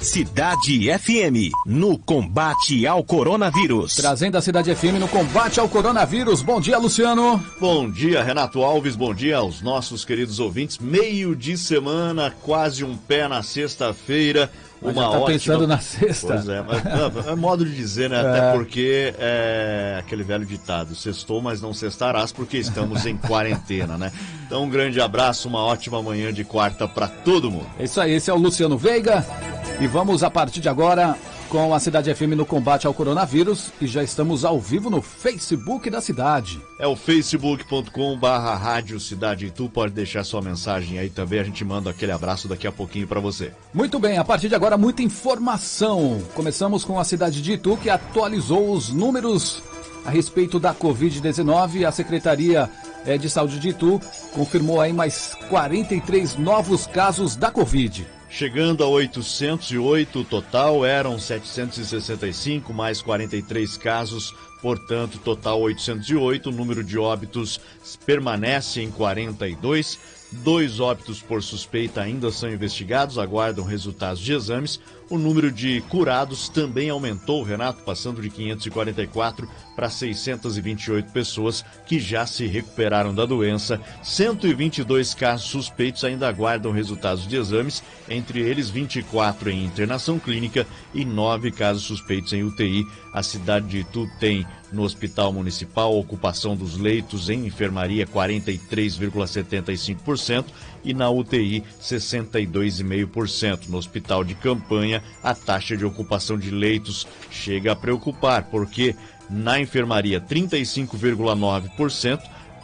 Cidade FM, no combate ao coronavírus. Trazendo a Cidade FM no combate ao coronavírus. Bom dia, Luciano. Bom dia, Renato Alves. Bom dia aos nossos queridos ouvintes. Meio de semana, quase um pé na sexta-feira. Mas já tá pensando na sexta? Pois é, mas é modo de dizer, né? Até porque é aquele velho ditado, sextou, mas não sextarás, porque estamos em quarentena, né? Então um grande abraço, uma ótima manhã de quarta para todo mundo. É isso aí, esse é o Luciano Veiga e vamos a partir de agora com a Cidade FM no combate ao coronavírus e já estamos ao vivo no Facebook da cidade. É o facebook.com/Rádio Cidade Itu, pode deixar sua mensagem aí também, a gente manda aquele abraço daqui a pouquinho para você. Muito bem, a partir de agora muita informação. Começamos com a cidade de Itu, que atualizou os números a respeito da Covid-19. A Secretaria de Saúde de Itu confirmou aí mais 43 novos casos da Covid. Chegando a 808 o total, eram 765 mais 43 casos, portanto, total 808. O número de óbitos permanece em 42. 2 óbitos por suspeita ainda são investigados, aguardam resultados de exames. O número de curados também aumentou, Renato, passando de 544 para 628 pessoas que já se recuperaram da doença. 122 casos suspeitos ainda aguardam resultados de exames, entre eles 24 em internação clínica e 9 casos suspeitos em UTI. A cidade de Itu tem no Hospital Municipal a ocupação dos leitos em enfermaria 43,75% e na UTI 62,5%. No hospital de campanha, a taxa de ocupação de leitos chega a preocupar, porque na enfermaria 35,9%,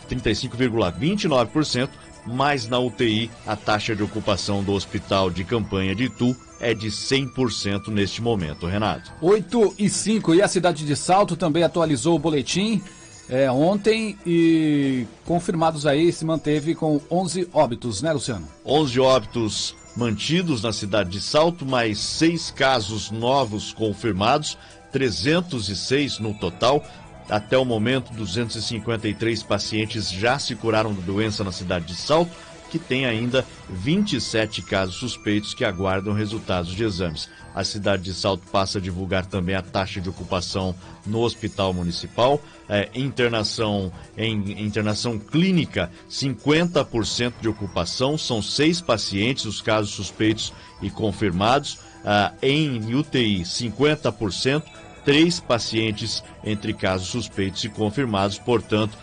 35,29%, mas na UTI a taxa de ocupação do hospital de campanha de Itu é de 100% neste momento, Renato. 8h05, e a cidade de Salto também atualizou o boletim ontem e confirmados aí, se manteve com 11 óbitos, né, Luciano? 11 óbitos mantidos na cidade de Salto, mais 6 casos novos confirmados, 306 no total. Até o momento, 253 pacientes já se curaram da doença na cidade de Salto, que tem ainda 27 casos suspeitos que aguardam resultados de exames. A cidade de Salto passa a divulgar também a taxa de ocupação no hospital municipal. Internação clínica, 50% de ocupação, são 6 pacientes, os casos suspeitos e confirmados. Em UTI, 50%. 3 pacientes entre casos suspeitos e confirmados, portanto,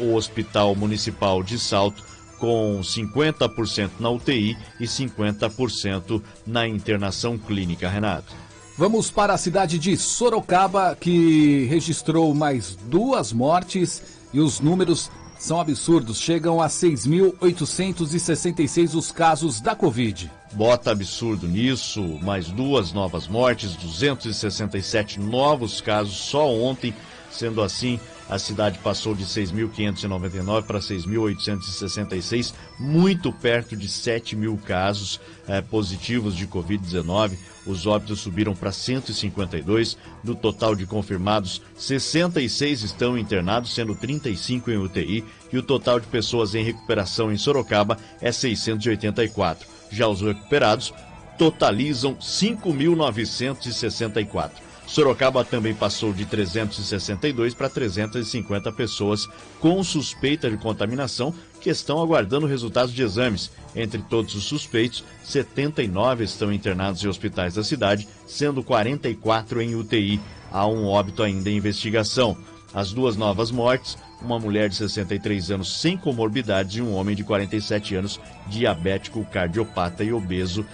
o Hospital Municipal de Salto com 50% na UTI e 50% na internação clínica, Renato. Vamos para a cidade de Sorocaba, que registrou mais 2 mortes e os números são absurdos, chegam a 6.866 os casos da Covid. Bota absurdo nisso, mais 2 novas mortes, 267 novos casos só ontem. Sendo assim, a cidade passou de 6.599 para 6.866, muito perto de 7.000 casos positivos de Covid-19. Os óbitos subiram para 152. Do total de confirmados, 66 estão internados, sendo 35 em UTI. E o total de pessoas em recuperação em Sorocaba é 684. Já os recuperados totalizam 5.964. Sorocaba também passou de 362 para 350 pessoas com suspeita de contaminação que estão aguardando resultados de exames. Entre todos os suspeitos, 79 estão internados em hospitais da cidade, sendo 44 em UTI. Há um óbito ainda em investigação. As 2 novas mortes, uma mulher de 63 anos sem comorbidades e um homem de 47 anos diabético, cardiopata e obeso.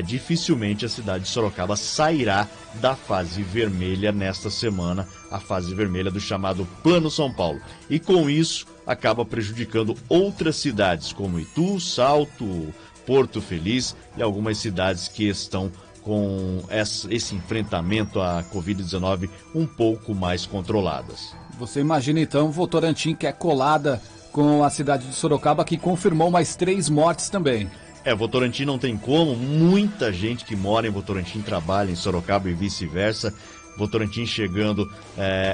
Dificilmente a cidade de Sorocaba sairá da fase vermelha nesta semana, a fase vermelha do chamado Plano São Paulo. E com isso acaba prejudicando outras cidades como Itu, Salto, Porto Feliz e algumas cidades que estão com esse enfrentamento à Covid-19 um pouco mais controladas. Você imagina então Votorantim, que é colada com a cidade de Sorocaba, que confirmou mais 3 mortes também. Votorantim não tem como, muita gente que mora em Votorantim trabalha em Sorocaba e vice-versa. Votorantim chegando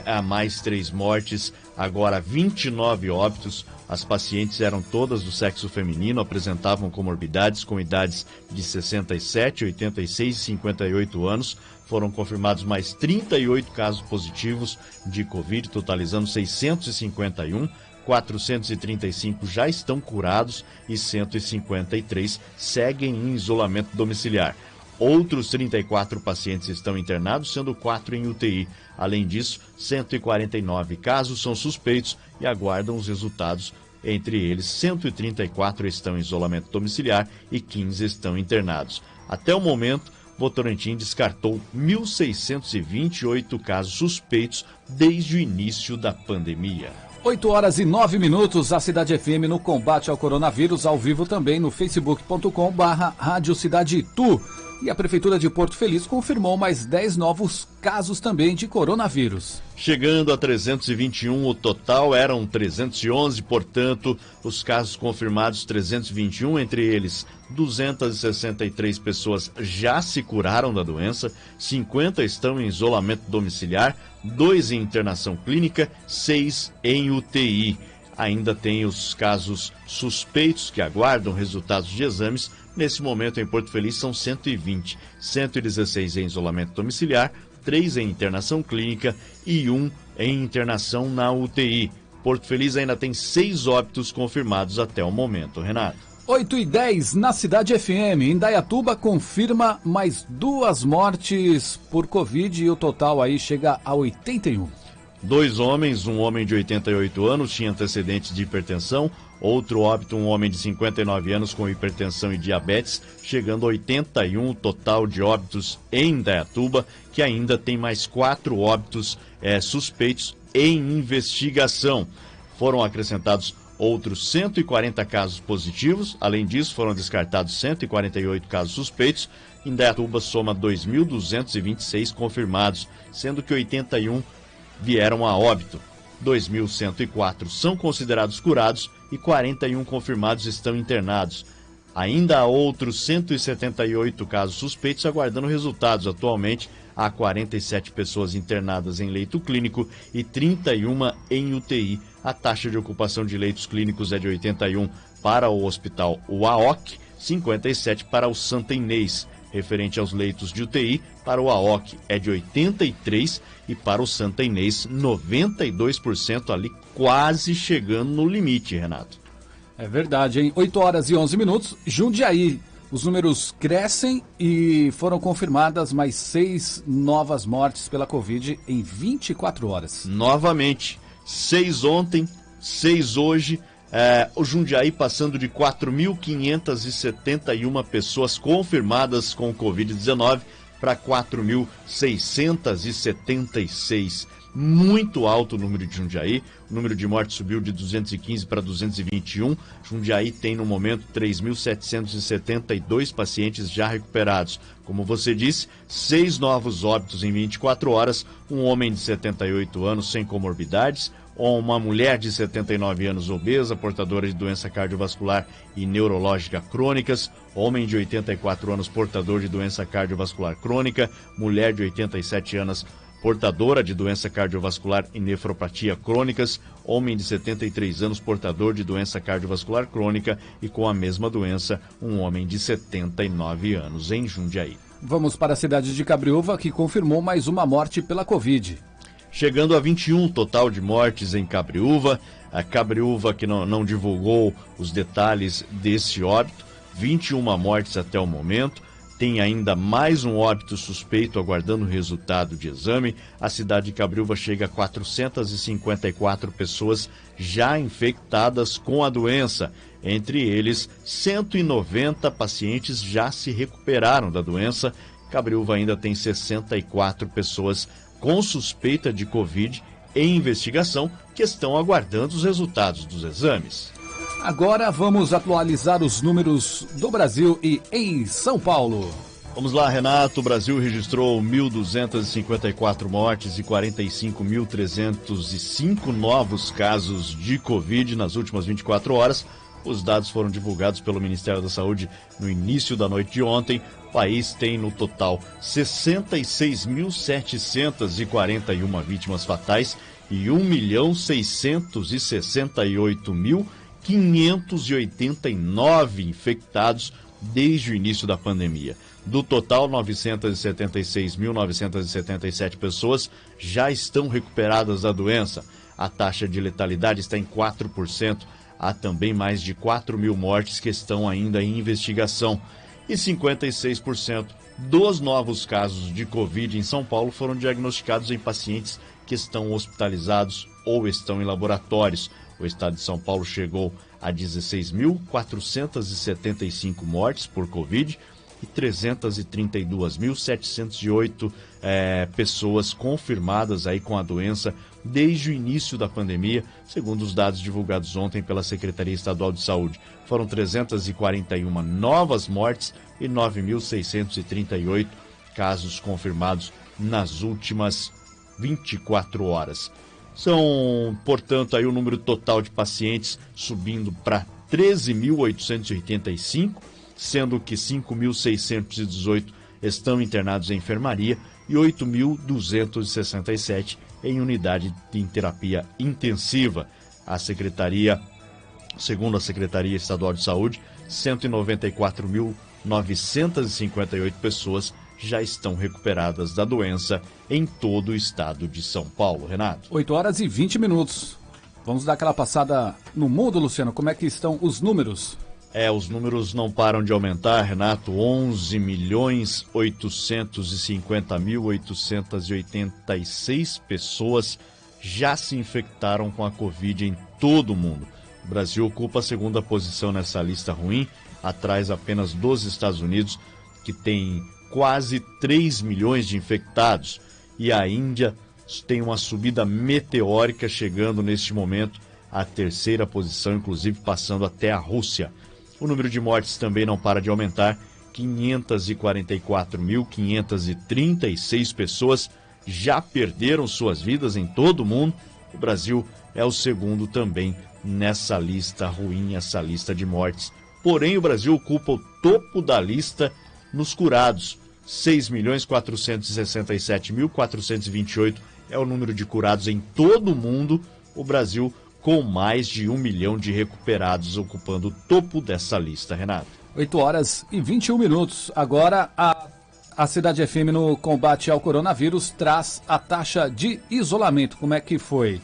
a mais 3 mortes, agora 29 óbitos. As pacientes eram todas do sexo feminino, apresentavam comorbidades com idades de 67, 86 e 58 anos. Foram confirmados mais 38 casos positivos de Covid, totalizando 651. 435 já estão curados e 153 seguem em isolamento domiciliar. Outros 34 pacientes estão internados, sendo 4 em UTI. Além disso, 149 casos são suspeitos e aguardam os resultados. Entre eles, 134 estão em isolamento domiciliar e 15 estão internados. Até o momento, Votorantim descartou 1.628 casos suspeitos desde o início da pandemia. 8h09, a Cidade FM no combate ao coronavírus, ao vivo também no facebook.com/Rádio Cidade Itu. E a Prefeitura de Porto Feliz confirmou mais 10 novos casos também de coronavírus. Chegando a 321, o total eram 311, portanto, os casos confirmados 321, entre eles 263 pessoas já se curaram da doença, 50 estão em isolamento domiciliar, 2 em internação clínica, 6 em UTI. Ainda tem os casos suspeitos que aguardam resultados de exames. Nesse momento, em Porto Feliz, são 120, 116 em isolamento domiciliar, 3 em internação clínica e 1 em internação na UTI. Porto Feliz ainda tem 6 óbitos confirmados até o momento, Renato. 8h10, na Cidade FM, Indaiatuba confirma mais 2 mortes por Covid e o total aí chega a 81. 2 homens, um homem de 88 anos tinha antecedentes de hipertensão, outro óbito, um homem de 59 anos com hipertensão e diabetes, chegando a 81 o total de óbitos em Indaiatuba, que ainda tem mais 4 óbitos suspeitos em investigação. Foram acrescentados outros 140 casos positivos, além disso foram descartados 148 casos suspeitos. Indaiatuba soma 2.226 confirmados, sendo que 81 vieram a óbito. 2.104 são considerados curados e 41 confirmados estão internados. Ainda há outros 178 casos suspeitos aguardando resultados. Atualmente, há 47 pessoas internadas em leito clínico e 31 em UTI. A taxa de ocupação de leitos clínicos é de 81 para o Hospital UAOC, 57 para o Santa Inês. Referente aos leitos de UTI, para o AOC é de 83 e para o Santa Inês 92%, ali quase chegando no limite, Renato. É verdade, hein? 8h11, Jundiaí. Os números crescem e foram confirmadas mais 6 novas mortes pela Covid em 24 horas. Novamente, 6 ontem, 6 hoje. O Jundiaí passando de 4.571 pessoas confirmadas com Covid-19 para 4.676. Muito alto o número de Jundiaí. O número de mortes subiu de 215 para 221. Jundiaí tem no momento 3.772 pacientes já recuperados. Como você disse, 6 novos óbitos em 24 horas. Um homem de 78 anos sem comorbidades. Uma mulher de 79 anos obesa, portadora de doença cardiovascular e neurológica crônicas, homem de 84 anos portador de doença cardiovascular crônica, mulher de 87 anos portadora de doença cardiovascular e nefropatia crônicas, homem de 73 anos portador de doença cardiovascular crônica e com a mesma doença, um homem de 79 anos em Jundiaí. Vamos para a cidade de Cabriúva, que confirmou mais uma morte pela Covid. Chegando a 21 total de mortes em Cabriúva. A Cabriúva que não divulgou os detalhes desse óbito. 21 mortes até o momento. Tem ainda mais um óbito suspeito aguardando o resultado de exame. A cidade de Cabriúva chega a 454 pessoas já infectadas com a doença. Entre eles, 190 pacientes já se recuperaram da doença. Cabriúva ainda tem 64 pessoas com suspeita de Covid em investigação, que estão aguardando os resultados dos exames. Agora vamos atualizar os números do Brasil e em São Paulo. Vamos lá, Renato. O Brasil registrou 1.254 mortes e 45.305 novos casos de Covid nas últimas 24 horas. Os dados foram divulgados pelo Ministério da Saúde no início da noite de ontem. O país tem no total 66.741 vítimas fatais e 1.668.589 infectados desde o início da pandemia. Do total, 976.977 pessoas já estão recuperadas da doença. A taxa de letalidade está em 4%. Há também mais de 4.000 mortes que estão ainda em investigação. E 56% dos novos casos de Covid em São Paulo foram diagnosticados em pacientes que estão hospitalizados ou estão em laboratórios. O estado de São Paulo chegou a 16.475 mortes por Covid e 332.708 pessoas confirmadas aí com a doença desde o início da pandemia, segundo os dados divulgados ontem pela Secretaria Estadual de Saúde. Foram 341 novas mortes e 9.638 casos confirmados nas últimas 24 horas. São, portanto, aí o número total de pacientes subindo para 13.885, sendo que 5.618 estão internados em enfermaria e 8.267 em unidade de terapia intensiva. Segundo a Secretaria Estadual de Saúde, 194.958 pessoas já estão recuperadas da doença em todo o estado de São Paulo. Renato. 8h20. Vamos dar aquela passada no mundo, Luciano. Como é que estão os números? Os números não param de aumentar, Renato. 11.850.886 pessoas já se infectaram com a Covid em todo o mundo. O Brasil ocupa a segunda posição nessa lista ruim, atrás apenas dos Estados Unidos, que tem quase 3 milhões de infectados. E a Índia tem uma subida meteórica, chegando neste momento à terceira posição, inclusive passando até a Rússia. O número de mortes também não para de aumentar. 544.536 pessoas já perderam suas vidas em todo o mundo. O Brasil é o segundo também nessa lista ruim, essa lista de mortes. Porém, o Brasil ocupa o topo da lista nos curados. 6.467.428 é o número de curados em todo o mundo. O Brasil com mais de 1 milhão de recuperados, ocupando o topo dessa lista, Renato. 8h21. Agora, a Cidade FM no combate ao coronavírus traz a taxa de isolamento. Como é que foi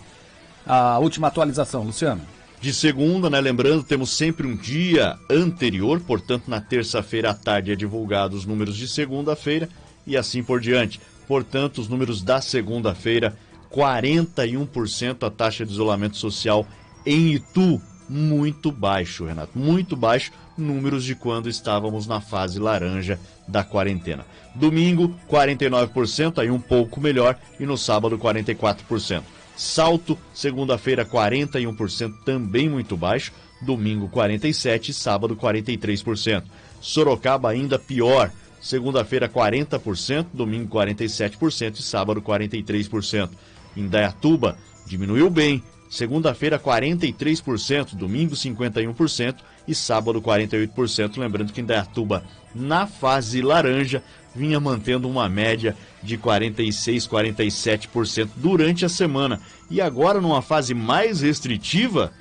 a última atualização, Luciano? De segunda, lembrando, temos sempre um dia anterior, portanto, na terça-feira à tarde é divulgado os números de segunda-feira e assim por diante. Portanto, os números da segunda-feira, 41% a taxa de isolamento social em Itu. Muito baixo, Renato, muito baixo, números de quando estávamos na fase laranja da quarentena. Domingo, 49%, aí um pouco melhor, e no sábado, 44%. Salto, segunda-feira, 41%, também muito baixo, domingo, 47%, sábado, 43%. Sorocaba, ainda pior, segunda-feira, 40%, domingo, 47% e sábado, 43%. Indaiatuba, diminuiu bem, segunda-feira 43%, domingo 51% e sábado 48%. Lembrando que Indaiatuba, na fase laranja, vinha mantendo uma média de 46%, 47% durante a semana. E agora, numa fase mais restritiva,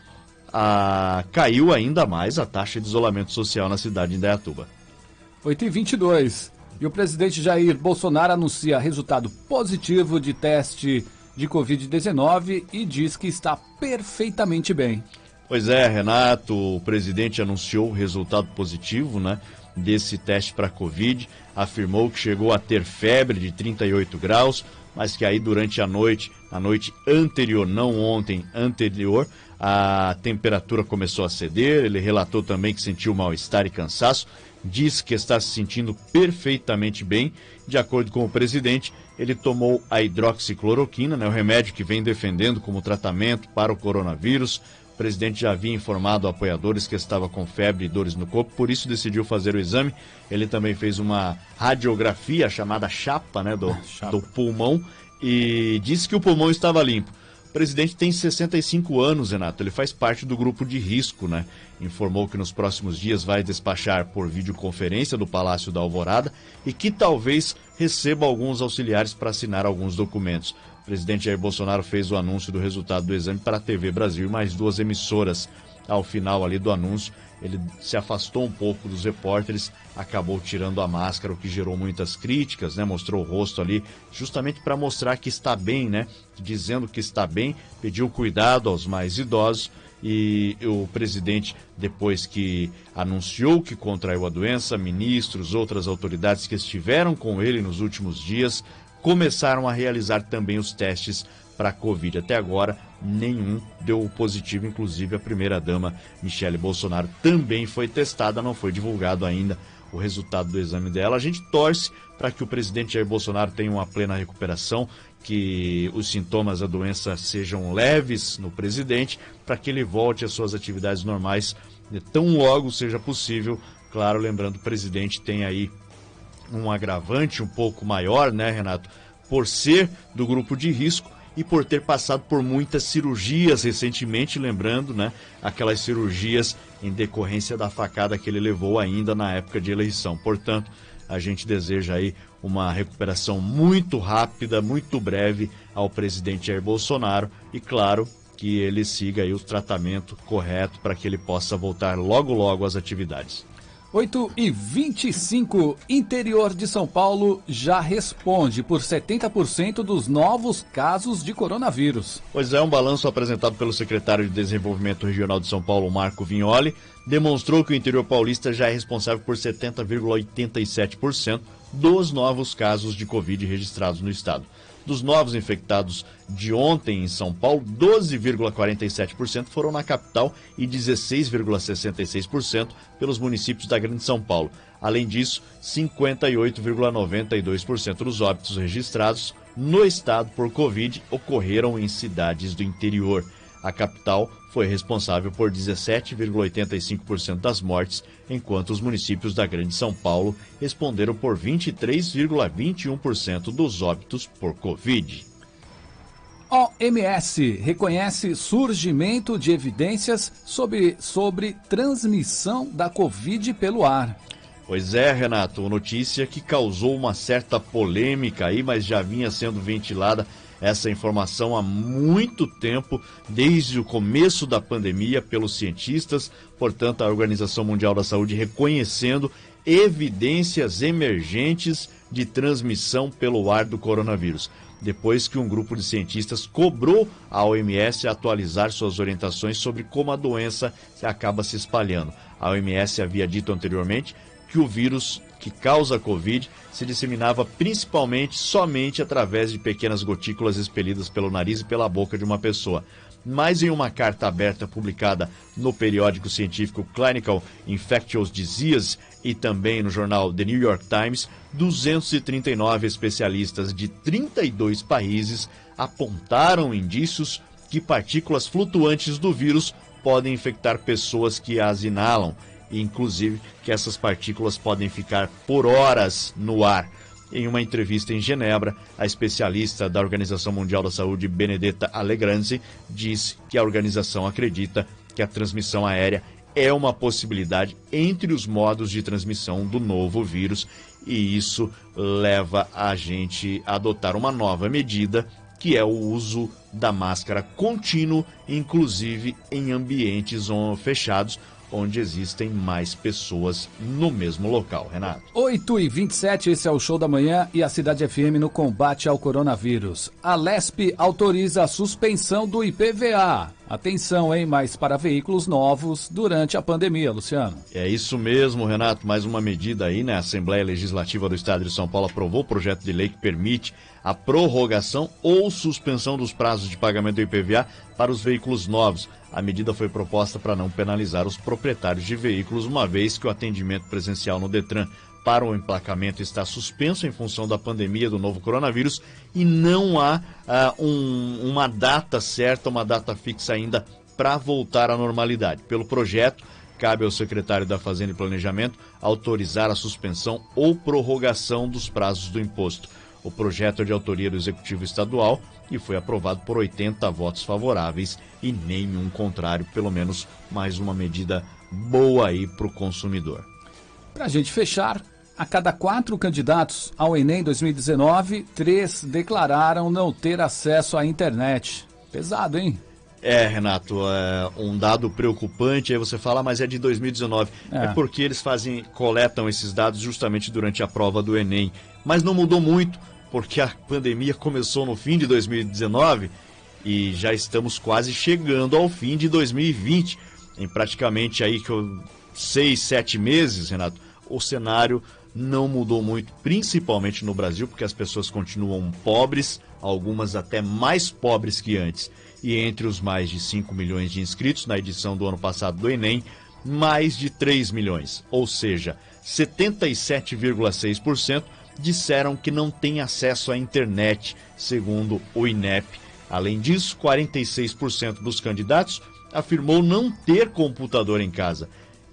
caiu ainda mais a taxa de isolamento social na cidade de Indaiatuba. 8h22. E o presidente Jair Bolsonaro anuncia resultado positivo de teste de Covid-19 e diz que está perfeitamente bem. Pois é, Renato, o presidente anunciou o resultado positivo, desse teste para Covid, afirmou que chegou a ter febre de 38 graus, mas que aí durante a noite anterior, não ontem, anterior, a temperatura começou a ceder. Ele relatou também que sentiu mal-estar e cansaço, disse que está se sentindo perfeitamente bem. De acordo com o presidente, ele tomou a hidroxicloroquina, o remédio que vem defendendo como tratamento para o coronavírus. O presidente já havia informado apoiadores que estava com febre e dores no corpo, por isso decidiu fazer o exame. Ele também fez uma radiografia chamada chapa, do pulmão, e disse que o pulmão estava limpo. presidente tem 65 anos, Renato, ele faz parte do grupo de risco, né? Informou que nos próximos dias vai despachar por videoconferência do Palácio da Alvorada e que talvez receba alguns auxiliares para assinar alguns documentos. O presidente Jair Bolsonaro fez o anúncio do resultado do exame para a TV Brasil e mais 2 emissoras. Ao final ali do anúncio, ele se afastou um pouco dos repórteres, acabou tirando a máscara, o que gerou muitas críticas, né? Mostrou o rosto ali justamente para mostrar que está bem, né? Dizendo que está bem, pediu cuidado aos mais idosos e o presidente, depois que anunciou que contraiu a doença, ministros, outras autoridades que estiveram com ele nos últimos dias, começaram a realizar também os testes para a Covid. Até agora, nenhum deu positivo, inclusive a primeira-dama Michele Bolsonaro também foi testada, não foi divulgado ainda o resultado do exame dela. A gente torce para que o presidente Jair Bolsonaro tenha uma plena recuperação, que os sintomas da doença sejam leves no presidente, para que ele volte às suas atividades normais tão logo seja possível. Claro, lembrando, o presidente tem aí um agravante um pouco maior, né, Renato? Por ser do grupo de risco e por ter passado por muitas cirurgias recentemente, lembrando, né, aquelas cirurgias em decorrência da facada que ele levou ainda na época de eleição. Portanto, a gente deseja aí uma recuperação muito rápida, muito breve ao presidente Jair Bolsonaro e, claro, que ele siga aí o tratamento correto para que ele possa voltar logo, logo às atividades. 8h25, interior de São Paulo já responde por 70% dos novos casos de coronavírus. Pois é, um balanço apresentado pelo secretário de Desenvolvimento Regional de São Paulo, Marco Vignoli, demonstrou que o interior paulista já é responsável por 70,87% dos novos casos de Covid registrados no estado. Dos novos infectados de ontem em São Paulo, 12,47% foram na capital e 16,66% pelos municípios da Grande São Paulo. Além disso, 58,92% dos óbitos registrados no estado por Covid ocorreram em cidades do interior. A capital foi responsável por 17,85% das mortes, enquanto os municípios da Grande São Paulo responderam por 23,21% dos óbitos por Covid. OMS reconhece surgimento de evidências sobre transmissão da Covid pelo ar. Pois é, Renato, notícia que causou uma certa polêmica aí, mas já vinha sendo ventilada essa informação há muito tempo, desde o começo da pandemia, pelos cientistas. Portanto, a Organização Mundial da Saúde reconhecendo evidências emergentes de transmissão pelo ar do coronavírus, depois que um grupo de cientistas cobrou a OMS atualizar suas orientações sobre como a doença acaba se espalhando. A OMS havia dito anteriormente que o vírus que causa a Covid se disseminava principalmente somente através de pequenas gotículas expelidas pelo nariz e pela boca de uma pessoa. Mas em uma carta aberta publicada no periódico científico Clinical Infectious Diseases e também no jornal The New York Times, 239 especialistas de 32 países apontaram indícios que partículas flutuantes do vírus podem infectar pessoas que as inalam, inclusive que essas partículas podem ficar por horas no ar. Em uma entrevista em Genebra, a especialista da Organização Mundial da Saúde, Benedetta Allegranzi, disse que a organização acredita que a transmissão aérea é uma possibilidade entre os modos de transmissão do novo vírus, e isso leva a gente a adotar uma nova medida, que é o uso da máscara contínuo, inclusive em ambientes fechados, onde existem mais pessoas no mesmo local. Renato. 8h27, esse é o Show da Manhã e a Cidade FM no combate ao coronavírus. A Lesp autoriza a suspensão do IPVA. Atenção, hein? Mas para veículos novos durante a pandemia, Luciano. É isso mesmo, Renato. Mais uma medida aí, né? A Assembleia Legislativa do Estado de São Paulo aprovou o projeto de lei que permite a prorrogação ou suspensão dos prazos de pagamento do IPVA para os veículos novos. A medida foi proposta para não penalizar os proprietários de veículos, uma vez que o atendimento presencial no Detran para o emplacamento está suspenso em função da pandemia do novo coronavírus e não há uma data certa, uma data fixa ainda para voltar à normalidade. Pelo projeto, cabe ao secretário da Fazenda e Planejamento autorizar a suspensão ou prorrogação dos prazos do imposto. O projeto é de autoria do Executivo Estadual e foi aprovado por 80 votos favoráveis e nenhum contrário, pelo menos mais uma medida boa aí para o consumidor. Para a gente fechar, a cada 4 candidatos ao Enem 2019, 3 declararam não ter acesso à internet. Pesado, hein? Renato, um dado preocupante, aí você fala, mas é de 2019. É porque eles coletam esses dados justamente durante a prova do Enem. Mas não mudou muito, porque a pandemia começou no fim de 2019 e já estamos quase chegando ao fim de 2020. Em praticamente aí 6, 7 meses, Renato, o cenário não mudou muito, principalmente no Brasil, porque as pessoas continuam pobres, algumas até mais pobres que antes. E entre os mais de 5 milhões de inscritos na edição do ano passado do Enem, mais de 3 milhões, ou seja, 77,6% disseram que não têm acesso à internet, segundo o INEP. Além disso, 46% dos candidatos afirmou não ter computador em casa.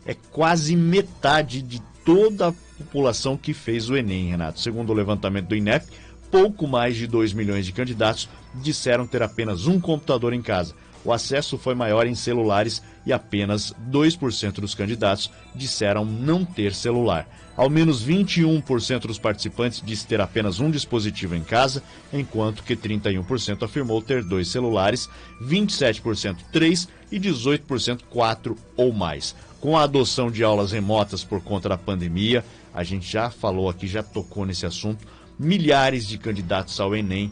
É quase metade de toda a população que fez o Enem, Renato. Segundo o levantamento do INEP, pouco mais de 2 milhões de candidatos disseram ter apenas um computador em casa. O acesso foi maior em celulares e apenas 2% dos candidatos disseram não ter celular. Ao menos 21% dos participantes disse ter apenas um dispositivo em casa, enquanto que 31% afirmou ter 2 celulares, 27% 3 e 18% 4 ou mais. Com a adoção de aulas remotas por conta da pandemia, a gente já falou aqui, já tocou nesse assunto, milhares de candidatos ao Enem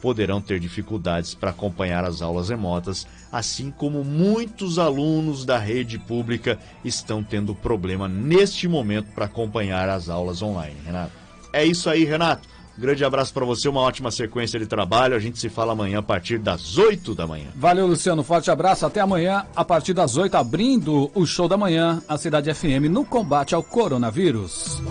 poderão ter dificuldades para acompanhar as aulas remotas, assim como muitos alunos da rede pública estão tendo problema neste momento para acompanhar as aulas online, Renato. É isso aí, Renato. Grande abraço para você, uma ótima sequência de trabalho. A gente se fala amanhã a partir das 8 da manhã. Valeu, Luciano. Forte abraço. Até amanhã, a partir das 8, abrindo o Show da Manhã, a Cidade FM no combate ao coronavírus.